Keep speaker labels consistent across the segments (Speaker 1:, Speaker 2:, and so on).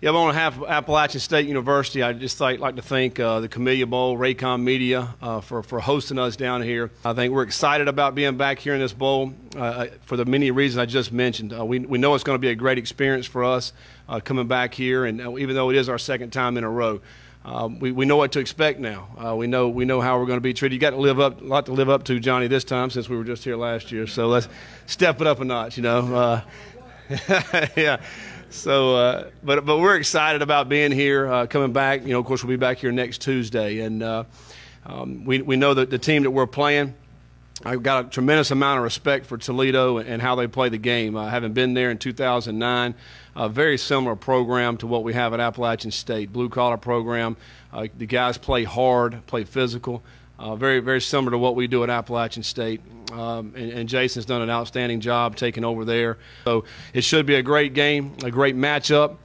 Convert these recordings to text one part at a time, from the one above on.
Speaker 1: Yeah, on behalf of Appalachian State University, I'd just like to thank the Camellia Bowl, Raycom Media, for hosting us down here. I think we're excited about being back here in this bowl for the many reasons I just mentioned. We know it's going to be a great experience for us coming back here, and even though it is our second time in a row, we know what to expect now. We know how we're going to be treated. You got a lot to live up to, Johnny, this time since we were just here last year. So let's step it up a notch, you know. Yeah. So, but we're excited about being here, coming back. You know, of course, we'll be back here next Tuesday, and we know that the team that we're playing, I've got a tremendous amount of respect for Toledo and how they play the game. Having been there in 2009, a very similar program to what we have at Appalachian State, blue-collar program. The guys play hard, play physical. Very, very similar to what we do at Appalachian State. And Jason's done an outstanding job taking over there. So it should be a great game, a great matchup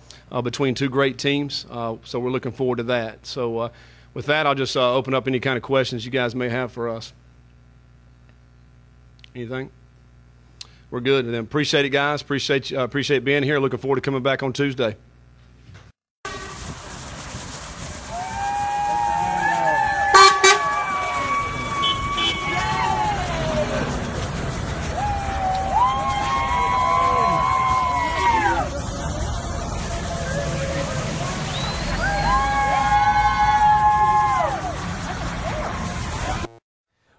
Speaker 1: between two great teams. So we're looking forward to that. So with that, I'll just open up any kind of questions you guys may have for us. Anything? We're good. And then appreciate it, guys. Appreciate being here. Looking forward to coming back on Tuesday.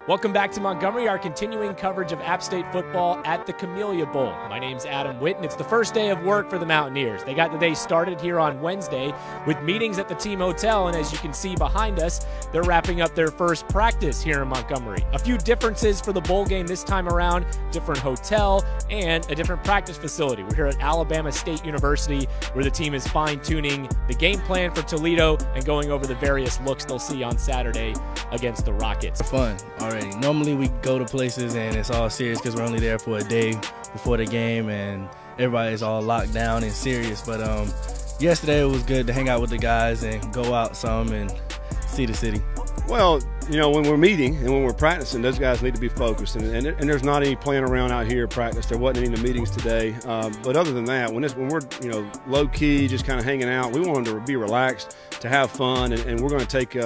Speaker 2: Welcome back to Montgomery, our continuing coverage of App State football at the Camellia Bowl. My name's Adam Witt, and it's the first day of work for the Mountaineers. They got the day started here on Wednesday with meetings at the team hotel, and as you can see behind us, they're wrapping up their first practice here in Montgomery. A few differences for the bowl game this time around: different hotel and a different practice facility. We're here at Alabama State University, where the team is fine-tuning the game plan for Toledo and going over the various looks they'll see on Saturday against the Rockets.
Speaker 3: Fun already. Normally we go to places and it's all serious because we're only there for a day before the game and everybody's all locked down and serious. But yesterday it was good to hang out with the guys and go out some and see the city.
Speaker 1: Well, you know, when we're meeting and when we're practicing, those guys need to be focused. And there's not any playing around out here at practice. There wasn't any in the meetings today. But other than that, when we're, you know, low-key, just kind of hanging out, we want them to be relaxed, to have fun. And we're going to take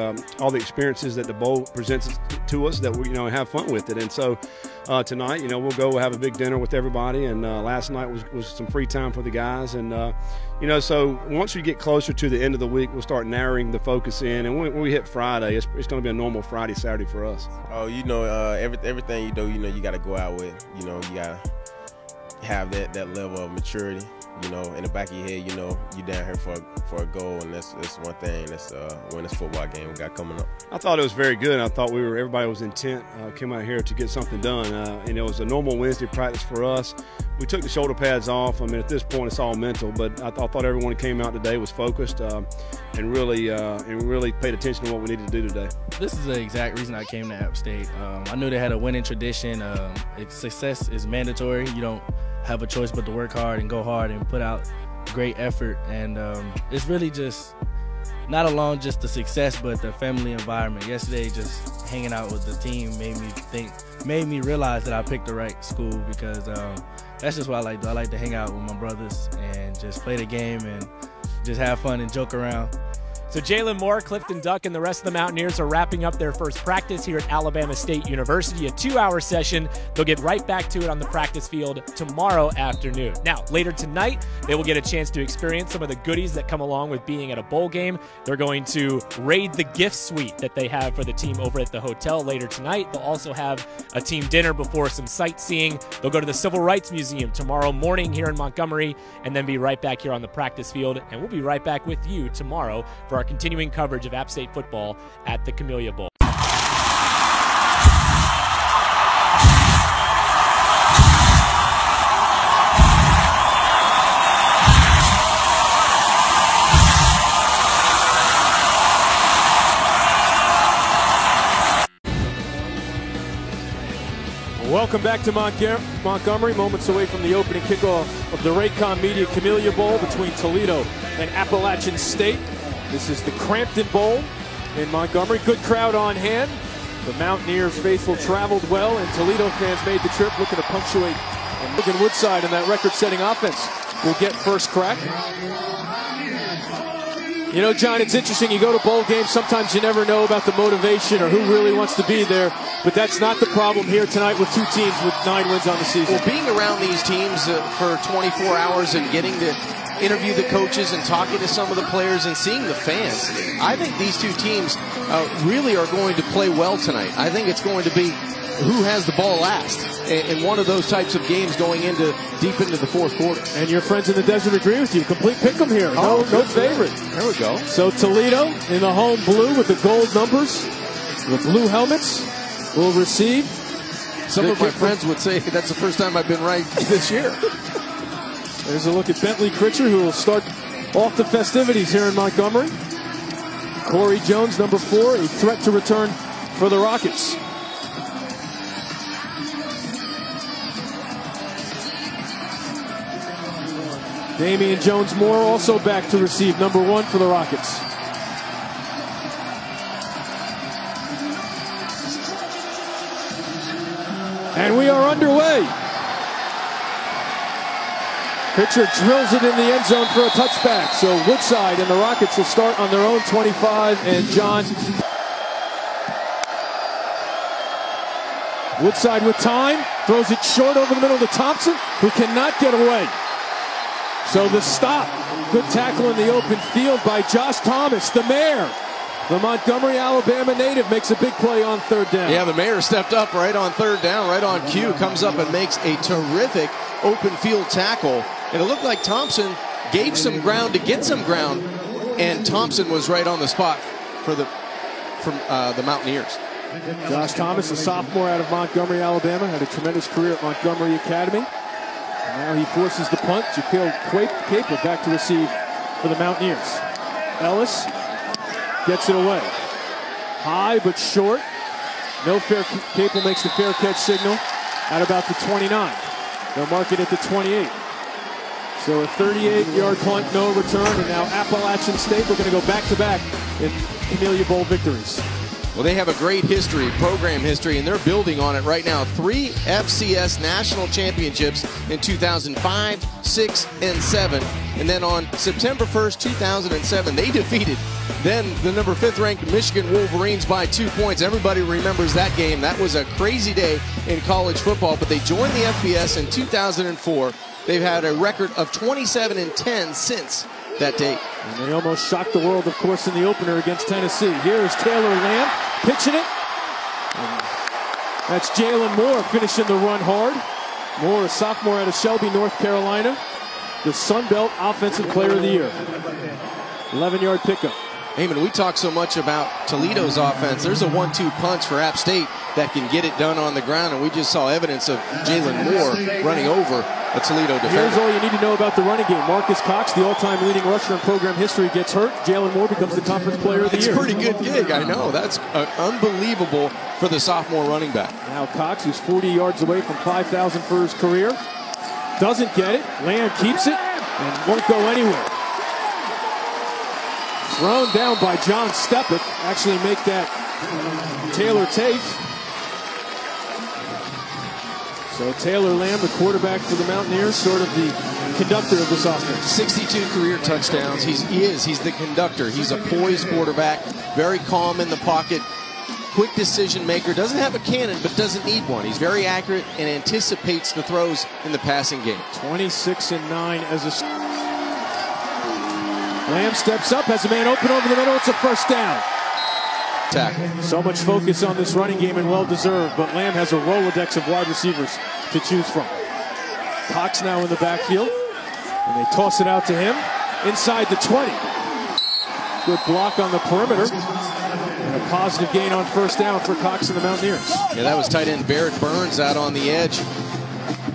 Speaker 1: all the experiences that the bowl presents to us that we, you know, have fun with it. And so tonight, you know, we'll go have a big dinner with everybody. And last night was some free time for the guys. And, you know, so once we get closer to the end of the week, we'll start narrowing the focus in. And when we hit Friday, it's going to be a normal Friday, Saturday for us.
Speaker 4: Oh, you know, everything you do, you know, you got to go out with. You know, you got to have that level of maturity. You know, in the back of your head, you know, you're down here for a goal, and that's one thing. That's win this football game we got coming up.
Speaker 1: I thought it was very good. I thought everybody was intent, came out here to get something done. And it was a normal Wednesday practice for us. We took the shoulder pads off. I mean, at this point, it's all mental. But I thought everyone who came out today was focused and really paid attention to what we needed to do today.
Speaker 3: This is the exact reason I came to App State. I knew they had a winning tradition. Success is mandatory. You don't have a choice but to work hard and go hard and put out great effort. And it's really just not alone just the success, but the family environment. Yesterday, just hanging out with the team made me realize that I picked the right school, because that's just what I like to do. I like to hang out with my brothers and just play the game and just have fun and joke around.
Speaker 2: So Jalen Moore, Clifton Duck, and the rest of the Mountaineers are wrapping up their first practice here at Alabama State University, a 2-hour session. They'll get right back to it on the practice field tomorrow afternoon. Now, later tonight, they will get a chance to experience some of the goodies that come along with being at a bowl game. They're going to raid the gift suite that they have for the team over at the hotel later tonight. They'll also have a team dinner before some sightseeing. They'll go to the Civil Rights Museum tomorrow morning here in Montgomery, and then be right back here on the practice field. And we'll be right back with you tomorrow for our continuing coverage of App State football at the Camellia Bowl.
Speaker 5: Welcome back to Montgomery, moments away from the opening kickoff of the Raycom Media Camellia Bowl between Toledo and Appalachian State. This is the Crampton Bowl in Montgomery. Good crowd on hand. The Mountaineers faithful traveled well, and Toledo fans made the trip looking to punctuate. And Logan Woodside in that record-setting offense will get first crack. You know, John, it's interesting. You go to bowl games, sometimes you never know about the motivation or who really wants to be there. But that's not the problem here tonight with two teams with 9 wins on the season.
Speaker 6: Well, being around these teams for 24 hours and getting to interview the coaches and talking to some of the players and seeing the fans, I think these two teams really are going to play well tonight. I think it's going to be who has the ball last in one of those types of games going into deep into the fourth quarter.
Speaker 5: And your friends in the desert agree with you. Complete pick 'em here. No favorite.
Speaker 6: There we go.
Speaker 5: So Toledo in the home blue with the gold numbers, the blue helmets, will receive.
Speaker 6: Some of my friends would say that's the first time I've been right this year.
Speaker 5: There's a look at Bentley Critcher, who will start off the festivities here in Montgomery. Corey Jones, number 4, a threat to return for the Rockets. Damian Jones-Moore also back to receive, number 1 for the Rockets. And we are underway. Pitcher drills it in the end zone for a touchback. So Woodside and the Rockets will start on their own 25. And John, Woodside with time, throws it short over the middle to Thompson, who cannot get away. So the stop, good tackle in the open field by Josh Thomas, the mayor. The Montgomery, Alabama native makes a big play on 3rd down.
Speaker 6: Yeah, the mayor stepped up right on 3rd down, right on cue, comes up and makes a terrific open field tackle. And it looked like Thompson gave some ground to get some ground, and Thompson was right on the spot for the Mountaineers.
Speaker 5: Josh Thomas, a sophomore out of Montgomery, Alabama, had a tremendous career at Montgomery Academy. And now he forces the punt. Jaquil Capel back to receive for the Mountaineers. Ellis gets it away. High but short. No fair. Capel makes the fair catch signal at about the 29. They'll mark it at the 28. So a 38-yard punt, no return, and now Appalachian State, we're going to go back-to-back in Camellia Bowl victories.
Speaker 6: Well, they have a great history, program history, and they're building on it right now. 3 FCS national championships in 2005, 6, and 7. And then on September 1st, 2007, they defeated then the number 5th ranked Michigan Wolverines by 2 points. Everybody remembers that game. That was a crazy day in college football, but they joined the FBS in 2004. They've had a record of 27-10 since that date.
Speaker 5: And they almost shocked the world, of course, in the opener against Tennessee. Here's Taylor Lamb pitching it. And that's Jalen Moore finishing the run hard. Moore, a sophomore out of Shelby, North Carolina. The Sun Belt Offensive Player of the Year. 11-yard pickup.
Speaker 6: Heyman, we talk so much about Toledo's offense. There's a 1-2 punch for App State that can get it done on the ground, and we just saw evidence of Jalen Moore running over a Toledo defender.
Speaker 5: Here's all you need to know about the running game. Marcus Cox, the all-time leading rusher in program history, gets hurt. Jalen Moore becomes the conference player of the year.
Speaker 6: It's a pretty good gig, I know. That's unbelievable for the sophomore running back.
Speaker 5: Now Cox, who's 40 yards away from 5,000 for his career, doesn't get it. Lamb keeps it and won't go anywhere. Thrown down by John Steppett. Actually make that Taylor Tate. So Taylor Lamb, the quarterback for the Mountaineers, sort of the conductor of this offense.
Speaker 6: 62 career touchdowns. He's the conductor. He's a poised quarterback, very calm in the pocket, quick decision maker. Doesn't have a cannon, but doesn't need one. He's very accurate and anticipates the throws in the passing game.
Speaker 5: 26-9 as a... Lamb steps up, has a man open over the middle. It's a first down.
Speaker 6: Tackle.
Speaker 5: So much focus on this running game, and well-deserved, but Lamb has a Rolodex of wide receivers to choose from. Cox now in the backfield, and they toss it out to him inside the 20. Good block on the perimeter, and a positive gain on first down for Cox and the Mountaineers.
Speaker 6: Yeah, that was tight end Barrett Burns out on the edge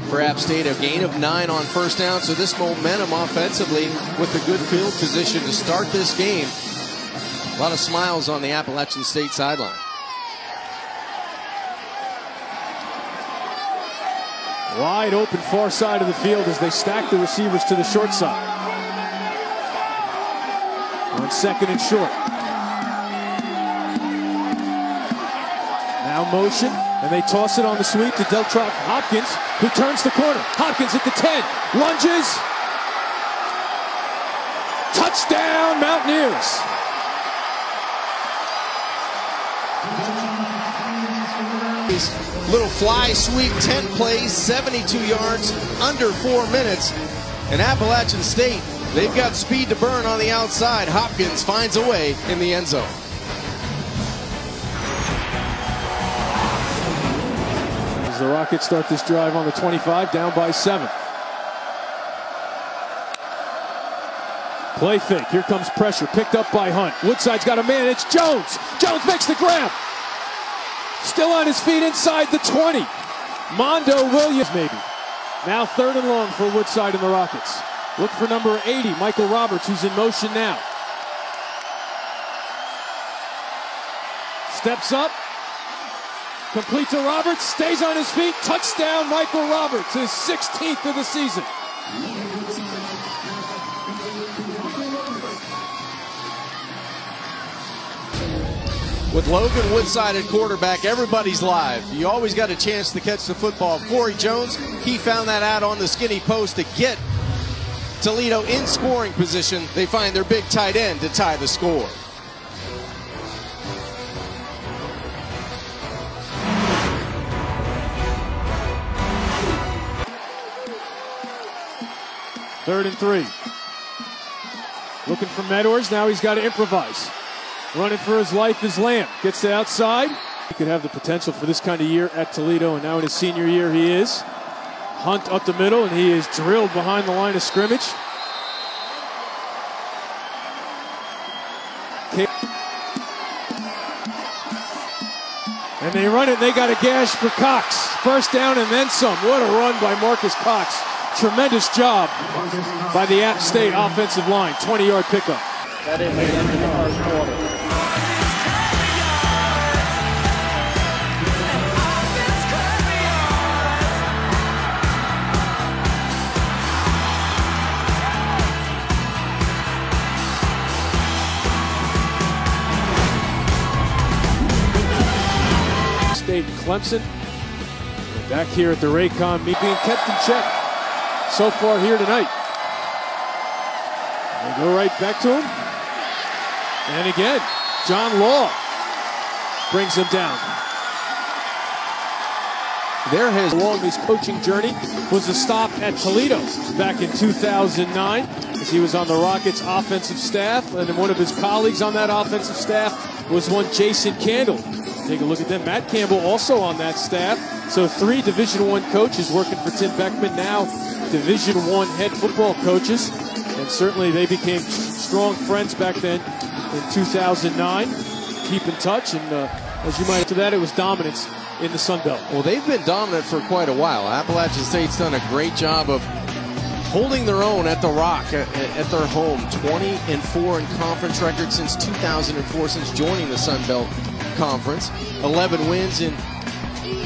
Speaker 6: for App State, a gain of 9 on first down. So this momentum offensively with a good field position to start this game. A lot of smiles on the Appalachian State sideline.
Speaker 5: Wide open far side of the field as they stack the receivers to the short side. On 2nd and short. Now motion, and they toss it on the sweep to Deltrop Hopkins, who turns the corner. Hopkins at the 10, lunges. Touchdown, Mountaineers.
Speaker 6: Little fly sweep, 10 plays, 72 yards, under 4 minutes. And Appalachian State, they've got speed to burn on the outside. Hopkins finds a way in the end zone.
Speaker 5: As the Rockets start this drive on the 25, down by 7. Play fake. Here comes pressure. Picked up by Hunt. Woodside's got a man. It's Jones. Jones makes the grab. Still on his feet inside the 20. Mondo Williams maybe. Now 3rd and long for Woodside and the Rockets. Look for number 80, Michael Roberts, who's in motion now. Steps up. Complete to Roberts. Stays on his feet. Touchdown, Michael Roberts. His 16th of the season.
Speaker 6: With Logan Woodside at quarterback, everybody's live. You always got a chance to catch the football. Corey Jones, he found that out on the skinny post to get Toledo in scoring position. They find their big tight end to tie the score.
Speaker 5: Third and 3. Looking for Medors. Now he's got to improvise. Running for his life is Lamb. Gets to outside. He could have the potential for this kind of year at Toledo, and now in his senior year he is. Hunt up the middle, and he is drilled behind the line of scrimmage. And they run it, and they got a gash for Cox. First down and then some. What a run by Marcus Cox. Tremendous job by the App State offensive line. 20-yard pickup.
Speaker 3: That didn't make it in the first quarter.
Speaker 5: State and Clemson. We're back here at the Raycon meet, being kept in check so far here tonight. They go right back to him. And again, John Law brings him down. There has along his coaching journey was a stop at Toledo back in 2009 as he was on the Rockets offensive staff, and one of his colleagues on that offensive staff was one Jason Candle. Take a look at them. Matt Campbell also on that staff. So 3 Division I coaches working for Tim Beckman, now Division I head football coaches. And certainly they became strong friends back then in 2009. Keep in touch, and as you might have to that, it was dominance in the Sun Belt.
Speaker 6: Well, they've been dominant for quite a while. Appalachian State's done a great job of holding their own at the Rock, at their home. 20-4 in conference record since 2004, since joining the Sun Belt Conference. 11 wins in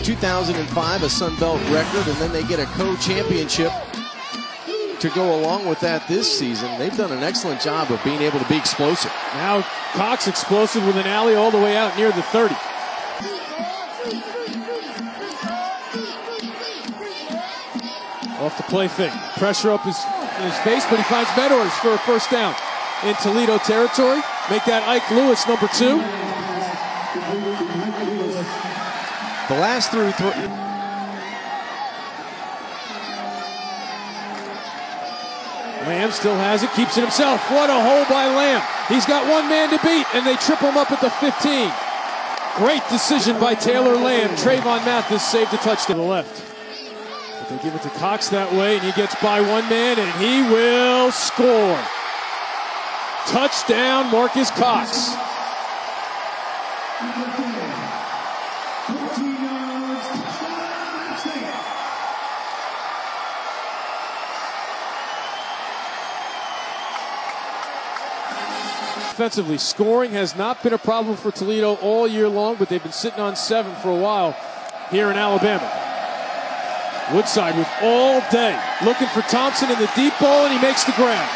Speaker 6: 2005, a Sun Belt record, and then they get a co-championship to go along with that this season. They've done an excellent job of being able to be explosive.
Speaker 5: Now Cox explosive with an alley all the way out near the 30. Off the play fake. Pressure up in his face, but he finds Medors for a first down in Toledo territory. Make that Ike Lewis, number 2.
Speaker 6: The last through
Speaker 5: Lamb still has it, keeps it himself. What a hole by Lamb. He's got one man to beat, and they trip him up at the 15. Great decision by Taylor Lamb. Trayvon Mathis saved a touchdown to the left. But they give it to Cox that way, and he gets by one man, and he will score. Touchdown, Marcus Cox. Offensively, scoring has not been a problem for Toledo all year long, but they've been sitting on 7 for a while here in Alabama. Woodside with all day, looking for Thompson in the deep ball, and he makes the grab.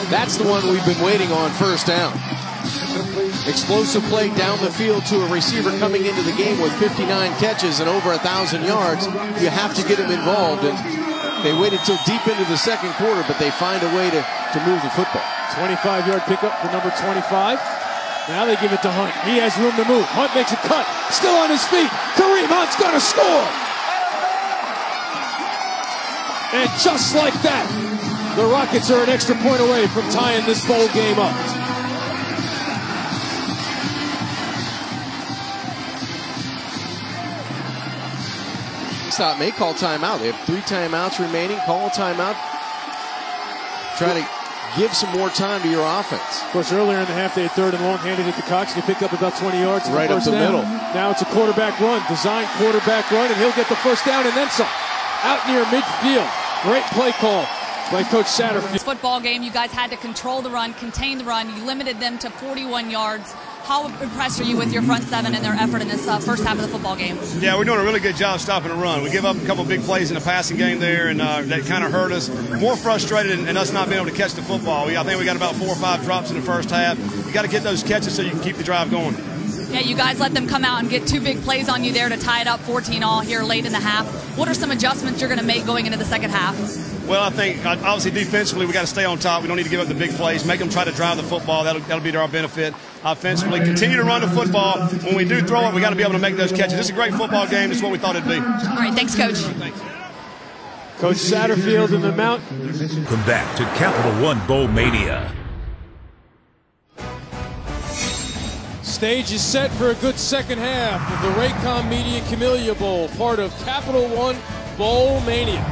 Speaker 6: That's the one we've been waiting on, first down. Explosive play down the field to a receiver coming into the game with 59 catches and over 1,000 yards. You have to get him involved, and They waited till deep into the second quarter, but they find a way to move the football.
Speaker 5: 25-yard pickup for number 25. Now they give it to Hunt. He has room to move. Hunt makes a cut. Still on his feet. Kareem Hunt's going to score. And just like that, the Rockets are an extra point away from tying this bowl game up.
Speaker 6: Stop, may call timeout. They have 3 timeouts remaining. Call a timeout. Try to give some more time to your offense.
Speaker 5: Of course, earlier in the half, they had 3rd and long, handed it to Cox, and he picked up about 20 yards.
Speaker 6: Right up the middle.
Speaker 5: Now it's a quarterback run, designed quarterback run, and he'll get the first down and then some. Out near midfield. Great play call by Coach Satterfield.
Speaker 7: This football game, you guys had to control the run, contain the run. You limited them to 41 yards. How impressed are you with your front 7 and their effort in this first half of the football game?
Speaker 1: Yeah, we're doing a really good job stopping the run. We give up a couple big plays in the passing game there, and that kind of hurt us. More frustrated in us not being able to catch the football. I think we got about 4 or 5 drops in the first half. You got to get those catches so you can keep the drive going.
Speaker 7: Yeah, you guys let them come out and get 2 big plays on you there to tie it up 14-all here late in the half. What are some adjustments you're going to make going into the second half?
Speaker 1: Well, I think obviously defensively we got to stay on top. We don't need to give up the big plays. Make them try to drive the football. That'll be to our benefit. Offensively, continue to run the football. When we do throw it, we got to be able to make those catches. This is a great football game. This is what we thought it'd be.
Speaker 7: All right, thanks, Coach.
Speaker 1: Thanks.
Speaker 5: Coach Satterfield in the mount.
Speaker 8: Come back to Capital One Bowl Mania.
Speaker 5: Stage is set for a good second half of the Raycom Media Camellia Bowl, part of Capital One Bowl Mania.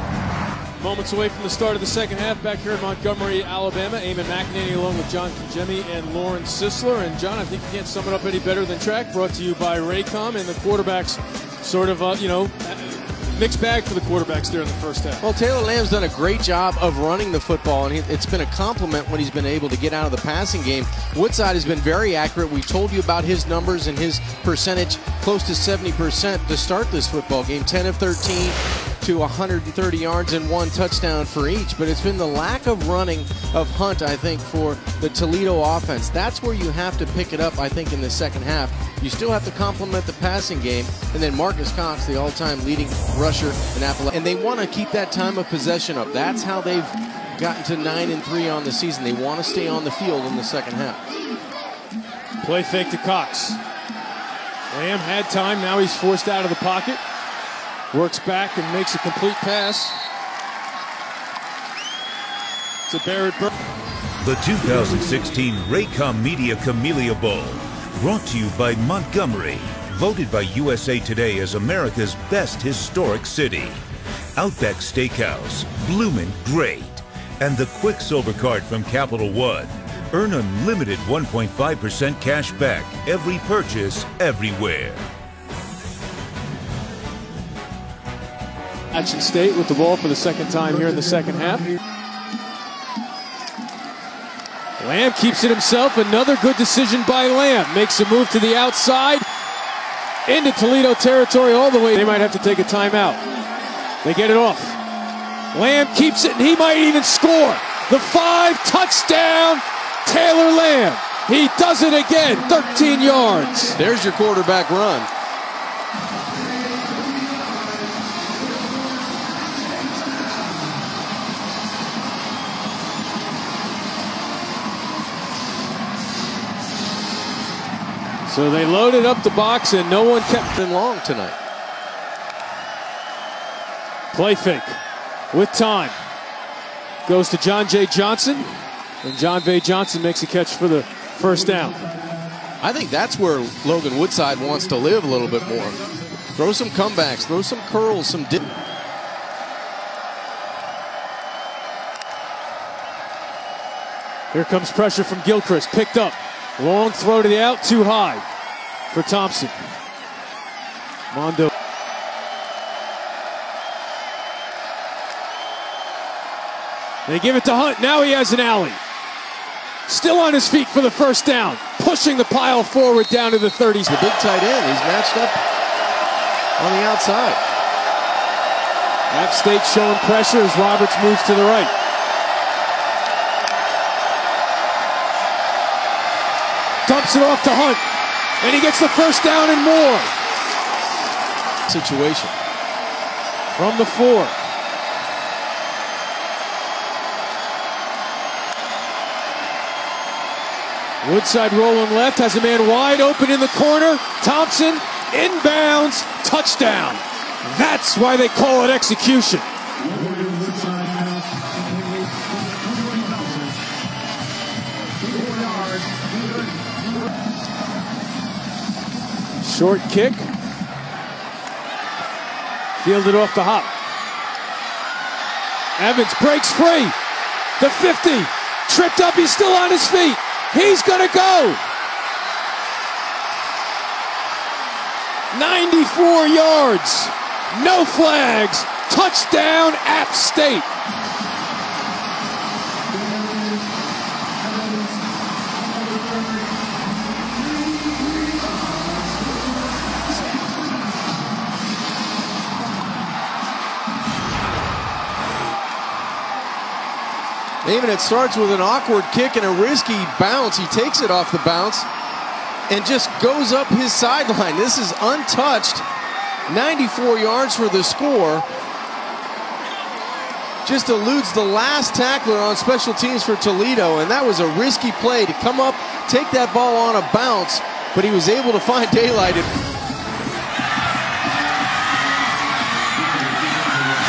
Speaker 5: Moments away from the start of the second half back here in Montgomery, Alabama. Eamon McEnany along with John Kijemi and Lauren Sisler. And John, I think you can't sum it up any better than track. Brought to you by Raycom, and the quarterbacks sort of, mixed bag for the quarterbacks there in the first half.
Speaker 6: Well, Taylor Lamb's done a great job of running the football, and it's been a compliment when he's been able to get out of the passing game. Woodside has been very accurate. We told you about his numbers and his percentage, close to 70% to start this football game. 10 of 13 to 130 yards and 1 touchdown for each. But it's been the lack of running of Hunt, I think, for the Toledo offense. That's where you have to pick it up, I think, in the second half. You still have to complement the passing game. And then Marcus Cox, the all-time leading rusher in Appalachia. And they want to keep that time of possession up. That's how they've gotten to 9-3 on the season. They want to stay on the field in the second half.
Speaker 5: Play fake to Cox. Lamb had time. Now he's forced out of the pocket. Works back and makes a complete pass to Barrett Burke.
Speaker 8: The 2016 Raycom Media Camellia Bowl, brought to you by Montgomery, voted by USA Today as America's best historic city. Outback Steakhouse, Bloomin' Great, and the Quicksilver Card from Capital One. Earn unlimited 1.5% cash back every purchase, everywhere.
Speaker 5: Appalachian State with the ball for the second time here in the second half. Lamb keeps it himself. Another good decision by Lamb. Makes a move to the outside. Into Toledo territory all the way. They might have to take a timeout. They get it off. Lamb keeps it, and he might even score. The 5 touchdown, Taylor Lamb. He does it again, 13 yards.
Speaker 6: There's your quarterback run.
Speaker 5: So they loaded up the box, and no one kept
Speaker 6: them long tonight.
Speaker 5: Play fake with time. Goes to John J. Johnson, and John V. Johnson makes a catch for the first down.
Speaker 6: I think that's where Logan Woodside wants to live a little bit more. Throw some comebacks, throw some curls, some dip.
Speaker 5: Here comes pressure from Gilchrist, picked up. Long throw to the out, too high for Thompson. Mondo. They give it to Hunt. Now he has an alley. Still on his feet for the first down. Pushing the pile forward down to the 30s.
Speaker 6: The big tight end. He's matched up on the outside.
Speaker 5: App State showing pressure as Roberts moves to the right. Dumps it off to Hunt, and he gets the first down and more.
Speaker 6: Situation.
Speaker 5: From the 4. Woodside rolling left, has a man wide open in the corner. Thompson, inbounds, touchdown. That's why they call it execution. Short kick. Fielded off the hop. Evans breaks free. The 50. Tripped up, he's still on his feet. He's gonna go. 94 yards. No flags. Touchdown, App State.
Speaker 6: Even it starts with an awkward kick and a risky bounce. He takes it off the bounce and just goes up his sideline. This is untouched. 94 yards for the score. Just eludes the last tackler on special teams for Toledo, and that was a risky play to come up, take that ball on a bounce, but he was able to find daylight.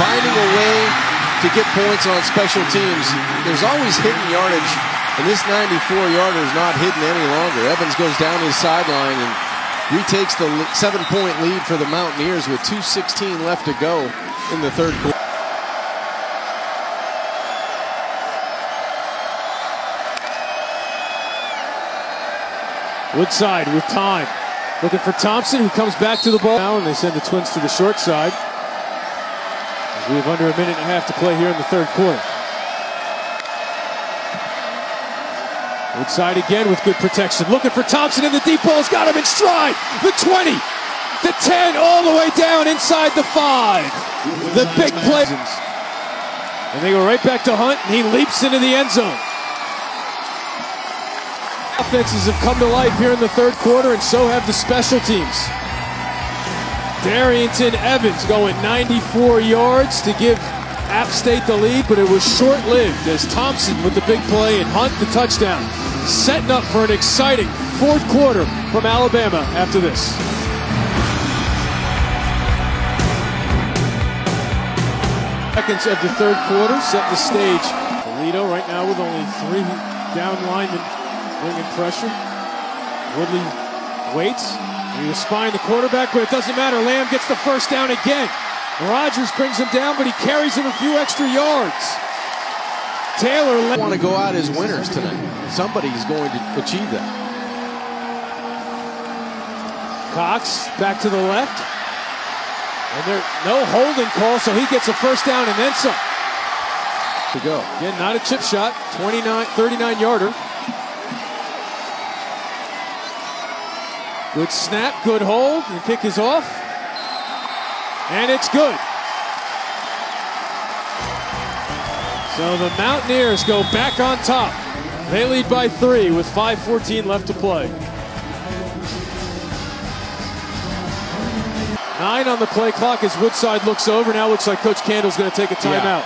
Speaker 6: Finding a way to get points on special teams. There's always hidden yardage, and this 94-yarder is not hidden any longer. Evans goes down his sideline and retakes the 7-point lead for the Mountaineers with 2:16 left to go in the third quarter.
Speaker 5: Woodside with time. Looking for Thompson, who comes back to the ball now, and they send the Twins to the short side. We have under a minute and a half to play here in the third quarter. Woodside again with good protection. Looking for Thompson in the deep ball. He's got him in stride. The 20, the 10, all the way down inside the 5. The big play. And they go right back to Hunt, and he leaps into the end zone. Offenses have come to life here in the third quarter, and so have the special teams. Darrington Evans going 94 yards to give App State the lead, but it was short-lived as Thompson with the big play and Hunt the touchdown. Setting up for an exciting fourth quarter from Alabama after this. Seconds of the third quarter, setting the stage. Toledo right now with only 3 down linemen bringing pressure. Woodley waits. He was spying the quarterback, but it doesn't matter. Lamb gets the first down again. Rogers brings him down, but he carries him a few extra yards. Taylor
Speaker 6: want to go out as winners tonight. Somebody's going to achieve that.
Speaker 5: Cox back to the left. And there's no holding call, so he gets a first down and then some.
Speaker 6: To go.
Speaker 5: Again, not a chip shot. 39-yarder. Good snap, good hold. The kick is off. And it's good. So the Mountaineers go back on top. They lead by 3 with 5:14 left to play. 9 on the play clock as Woodside looks over. Now looks like Coach Candle's going to take a timeout.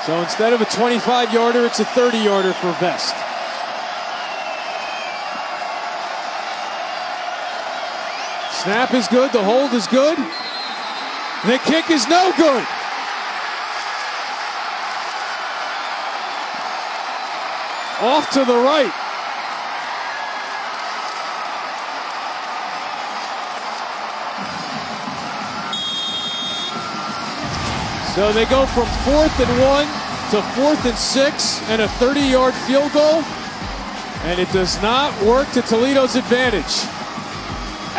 Speaker 5: So instead of a 25-yarder, it's a 30-yarder for Vest. Snap is good, the hold is good. The kick is no good. Off to the right. So they go from 4th and 1 to 4th and 6 and a 30-yard field goal. And it does not work to Toledo's advantage.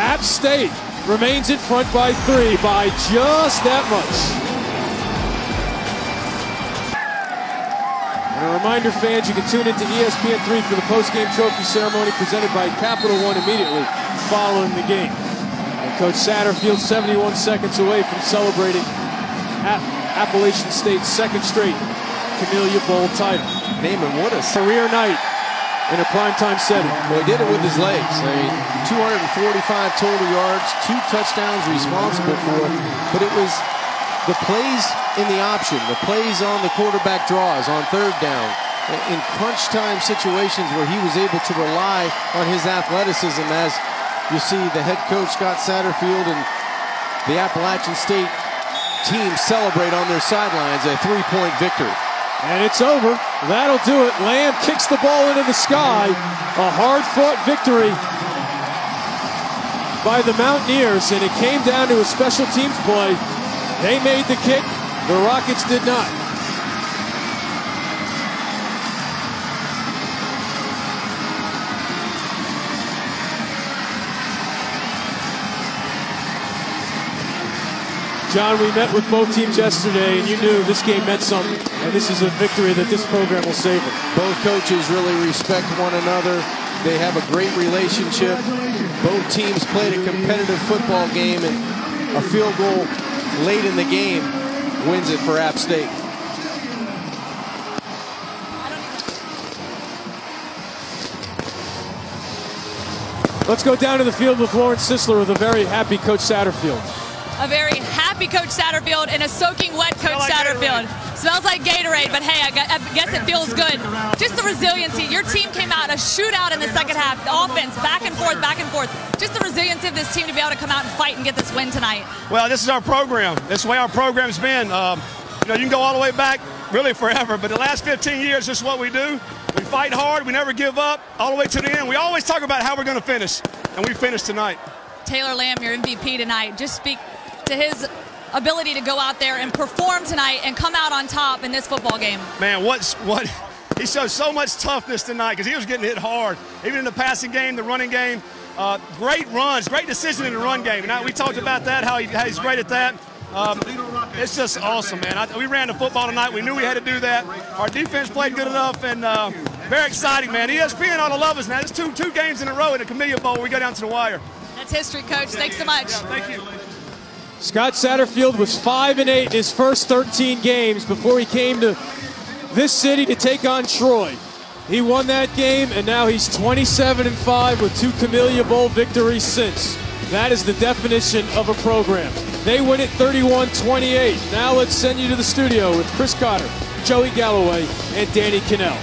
Speaker 5: App State remains in front by 3 by just that much. And a reminder, fans, you can tune into ESPN3 for the post-game trophy ceremony presented by Capital One immediately following the game. And Coach Satterfield 71 seconds away from celebrating Appalachian State's second straight Camellia Bowl title.
Speaker 6: Naaman, what a
Speaker 5: career night in a primetime setting.
Speaker 6: Well, he did it with his legs. I mean, 245 total yards, 2 touchdowns responsible for, but it was the plays in the option, the plays on the quarterback draws on 3rd down, in crunch time situations where he was able to rely on his athleticism, as you see the head coach Scott Satterfield and the Appalachian State team celebrate on their sidelines a 3-point victory.
Speaker 5: And it's over. That'll do it. Lamb kicks the ball into the sky. A hard-fought victory by the Mountaineers, and it came down to a special teams play. They made the kick. The Rockets did not. John, we met with both teams yesterday, and you knew this game meant something, and this is a victory that this program will savor.
Speaker 6: Both coaches really respect one another. They have a great relationship. Both teams played a competitive football game, and a field goal late in the game wins it for App State.
Speaker 5: Let's go down to the field with Lawrence Sisler with a very happy Coach Satterfield.
Speaker 7: A very happy Coach Satterfield and a soaking wet Coach Satterfield. Smells like Gatorade, but hey, I guess it feels good. Just the resiliency. Your team came out in a shootout in the second half. The offense, back and forth, back and forth. Just the resiliency of this team to be able to come out and fight and get this win tonight.
Speaker 1: Well, this is our program. This is the way our program's been. You can go all the way back, really forever, but the last 15 years, this is what we do. We fight hard. We never give up all the way to the end. We always talk about how we're going to finish, and we finished tonight.
Speaker 7: Taylor Lamb, your MVP tonight. Just speak to his ability to go out there and perform tonight and come out on top in this football game.
Speaker 1: Man, he showed so much toughness tonight because he was getting hit hard, even in the passing game, the running game. Great runs, great decision in the run game. And we talked about that, how he's great at that. It's just awesome, man. We ran the football tonight. We knew we had to do that. Our defense played good enough, and very exciting, man. ESPN ought to love us now. It's two games in a row in the Camellia Bowl where we go down to the wire.
Speaker 7: That's history, Coach. Thanks so much.
Speaker 1: Yeah, thank you.
Speaker 5: Scott Satterfield was 5-8 in his first 13 games before he came to this city to take on Troy. He won that game, and now he's 27-5 with 2 Camellia Bowl victories since. That is the definition of a program. They win it 31-28. Now let's send you to the studio with Chris Cotter, Joey Galloway, and Danny Cannell.